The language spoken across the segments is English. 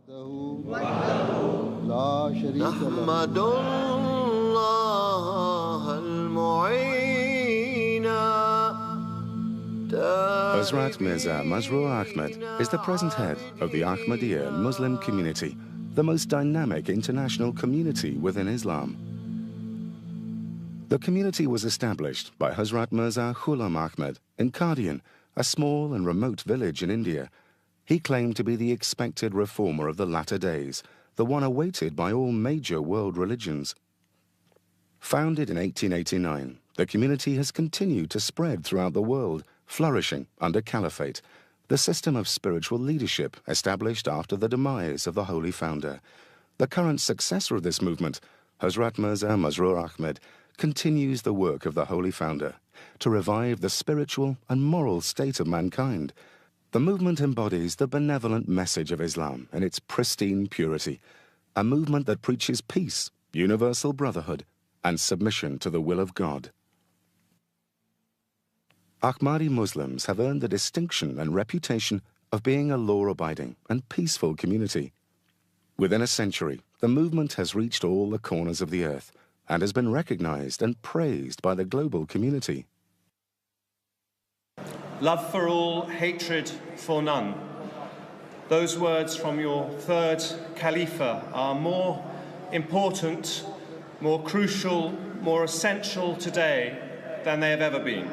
Hazrat Mirza Masroor Ahmed is the present head of the Ahmadiyya Muslim community, the most dynamic international community within Islam. The community was established by Hazrat Mirza Ghulam Ahmed in Qadian, a small and remote village in India. He claimed to be the expected reformer of the latter days, the one awaited by all major world religions. Founded in 1889, the community has continued to spread throughout the world, flourishing under caliphate, the system of spiritual leadership established after the demise of the holy founder. The current successor of this movement, Hazrat Mirza Masroor Ahmed, continues the work of the holy founder to revive the spiritual and moral state of mankind. The movement embodies the benevolent message of Islam in its pristine purity, a movement that preaches peace, universal brotherhood, and submission to the will of God. Ahmadi Muslims have earned the distinction and reputation of being a law-abiding and peaceful community. Within a century, the movement has reached all the corners of the earth and has been recognized and praised by the global community. Love for all, hatred for none. Those words from your third Khalifa are more important, more crucial, more essential today than they have ever been.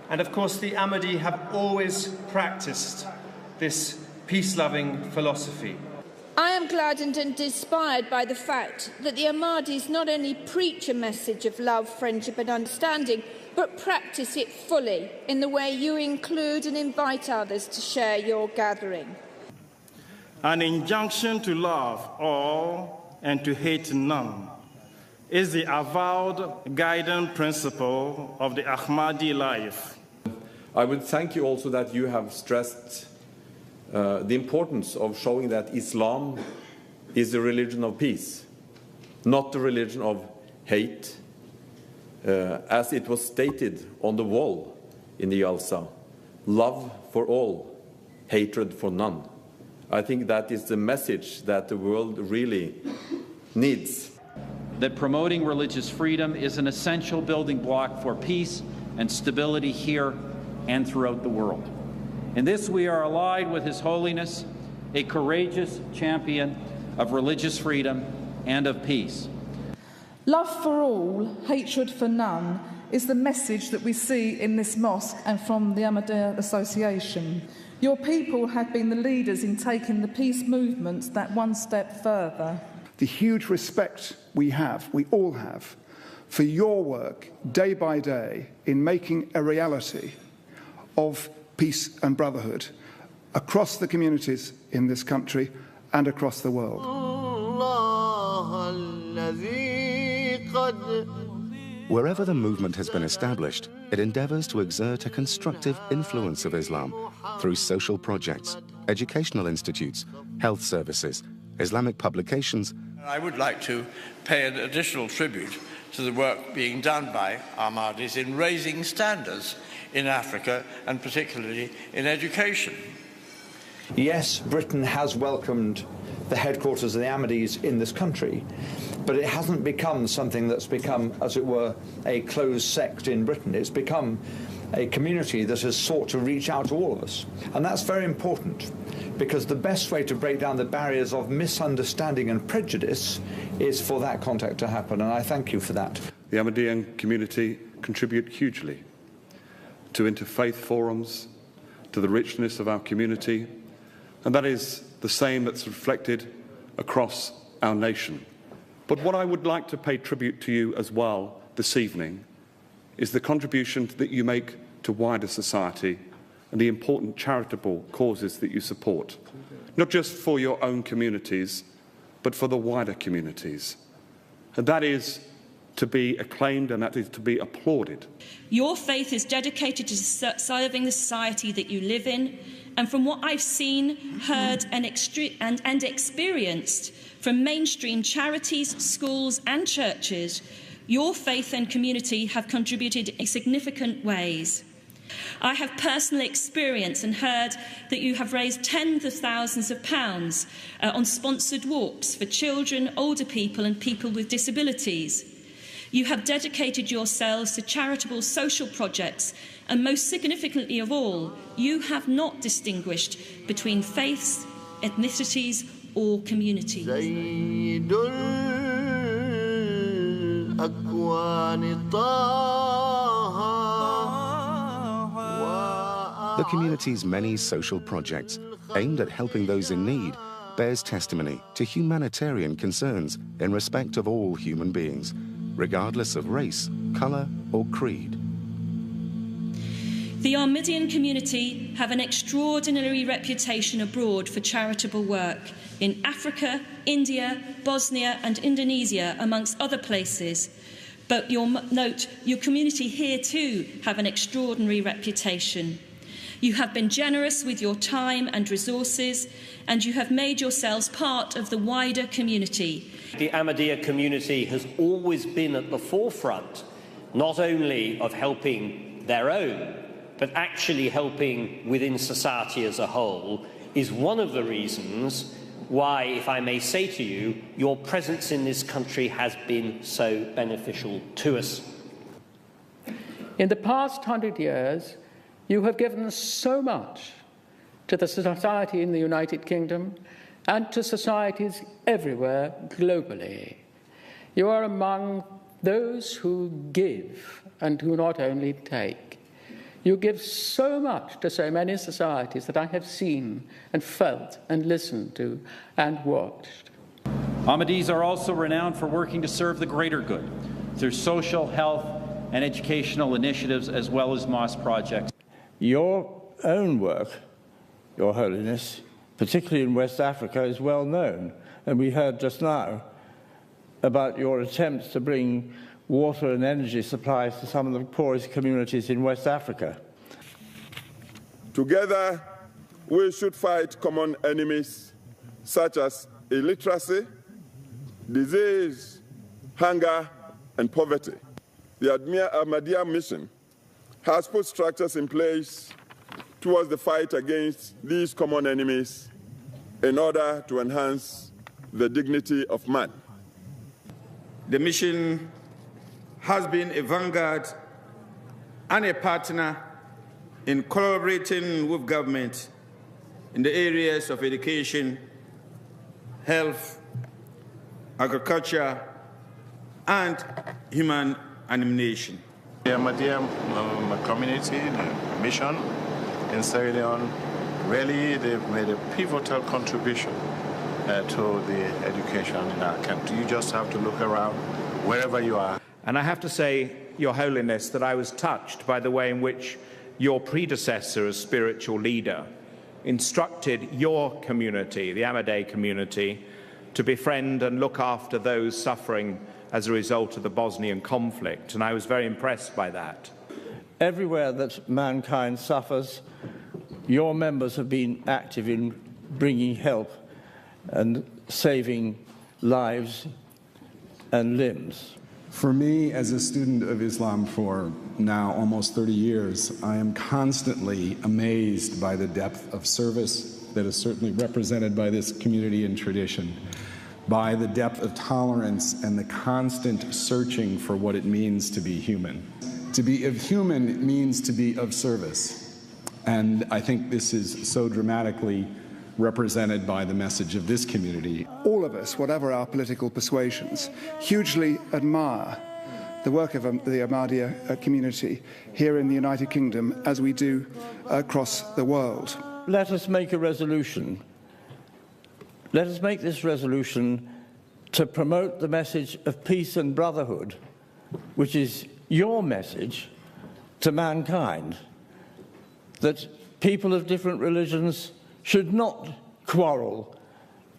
And of course, the Ahmadi have always practiced this peace-loving philosophy. I am gladdened and inspired by the fact that the Ahmadis not only preach a message of love, friendship and understanding, but practice it fully in the way you include and invite others to share your gathering. An injunction to love all and to hate none is the avowed guiding principle of the Ahmadi life. I would thank you also that you have stressed the importance of showing that Islam is the religion of peace, not the religion of hate, as it was stated on the wall in the Jalsa, love for all, hatred for none. I think that is the message that the world really needs. That promoting religious freedom is an essential building block for peace and stability here and throughout the world. In this we are allied with His Holiness, a courageous champion of religious freedom and of peace. Love for all, hatred for none is the message that we see in this mosque and from the Ahmadiyya Association. Your people have been the leaders in taking the peace movements that one step further. The huge respect we all have, for your work day by day in making a reality of peace and brotherhood across the communities in this country and across the world. Wherever the movement has been established, it endeavors to exert a constructive influence of Islam through social projects, educational institutes, health services, Islamic publications. I would like to pay an additional tribute to the work being done by Ahmadis in raising standards in Africa and particularly in education. Yes, Britain has welcomed the headquarters of the Ahmadis in this country, but it hasn't become something that's become, as it were, a closed sect in Britain. It's become a community that has sought to reach out to all of us. And that's very important, because the best way to break down the barriers of misunderstanding and prejudice is for that contact to happen, and I thank you for that. The Ahmadiyya community contribute hugely to interfaith forums, to the richness of our community, and that is the same that's reflected across our nation. But what I would like to pay tribute to you as well this evening is the contribution that you make to wider society and the important charitable causes that you support, not just for your own communities, but for the wider communities. And that is to be acclaimed and that is to be applauded. Your faith is dedicated to serving the society that you live in, and from what I've seen, heard and experienced from mainstream charities, schools and churches, your faith and community have contributed in significant ways. I have personally experienced and heard that you have raised tens of thousands of pounds on sponsored walks for children, older people and people with disabilities. You have dedicated yourselves to charitable social projects, and most significantly of all, you have not distinguished between faiths, ethnicities or communities. The community's many social projects aimed at helping those in need bears testimony to humanitarian concerns in respect of all human beings, regardless of race, colour or creed. The Ahmadiyyan community have an extraordinary reputation abroad for charitable work in Africa, India, Bosnia and Indonesia, amongst other places. But you'll note your community here too have an extraordinary reputation. You have been generous with your time and resources, and you have made yourselves part of the wider community. The Ahmadiyya community has always been at the forefront, not only of helping their own, but actually helping within society as a whole, is one of the reasons why, if I may say to you, your presence in this country has been so beneficial to us. In the past 100 years, you have given so much to the society in the United Kingdom and to societies everywhere globally. You are among those who give and who not only take. You give so much to so many societies that I have seen and felt and listened to and watched. Ahmadis are also renowned for working to serve the greater good through social, health, and educational initiatives, as well as mosque projects. Your own work, Your Holiness, particularly in West Africa, is well known. And we heard just now about your attempts to bring water and energy supplies to some of the poorest communities in West Africa. Together, we should fight common enemies such as illiteracy, disease, hunger, and poverty. The Ahmadiyya mission has put structures in place towards the fight against these common enemies in order to enhance the dignity of man. The mission has been a vanguard and a partner in collaborating with government in the areas of education, health, agriculture, and human animation. The Ahmadiyya community, the mission in Sierra Leone, really they've made a pivotal contribution to the education in our country. You just have to look around wherever you are. And I have to say, Your Holiness, that I was touched by the way in which your predecessor as spiritual leader instructed your community, the Ahmadiyya community, to befriend and look after those suffering as a result of the Bosnian conflict, and I was very impressed by that. Everywhere that mankind suffers, your members have been active in bringing help and saving lives and limbs. For me, as a student of Islam for now almost 30 years, I am constantly amazed by the depth of service that is certainly represented by this community and tradition, by the depth of tolerance and the constant searching for what it means to be human. To be of human means to be of service. And I think this is so dramatically represented by the message of this community. All of us, whatever our political persuasions, hugely admire the work of the Ahmadiyya community here in the United Kingdom, as we do across the world. Let us make a resolution. Let us make this resolution to promote the message of peace and brotherhood, which is your message to mankind, that people of different religions should not quarrel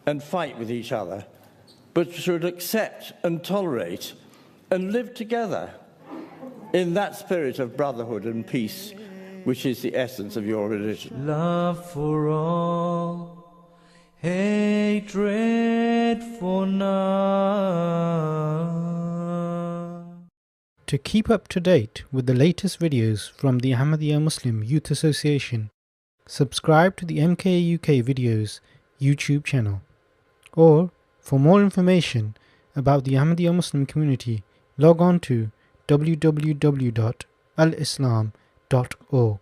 and fight with each other, but should accept and tolerate and live together in that spirit of brotherhood and peace, which is the essence of your religion. Love for all, hatred for none. To keep up to date with the latest videos from the Ahmadiyya Muslim Youth Association, subscribe to the MK UK Videos YouTube channel. Or, for more information about the Ahmadiyya Muslim community, log on to www.alislam.org.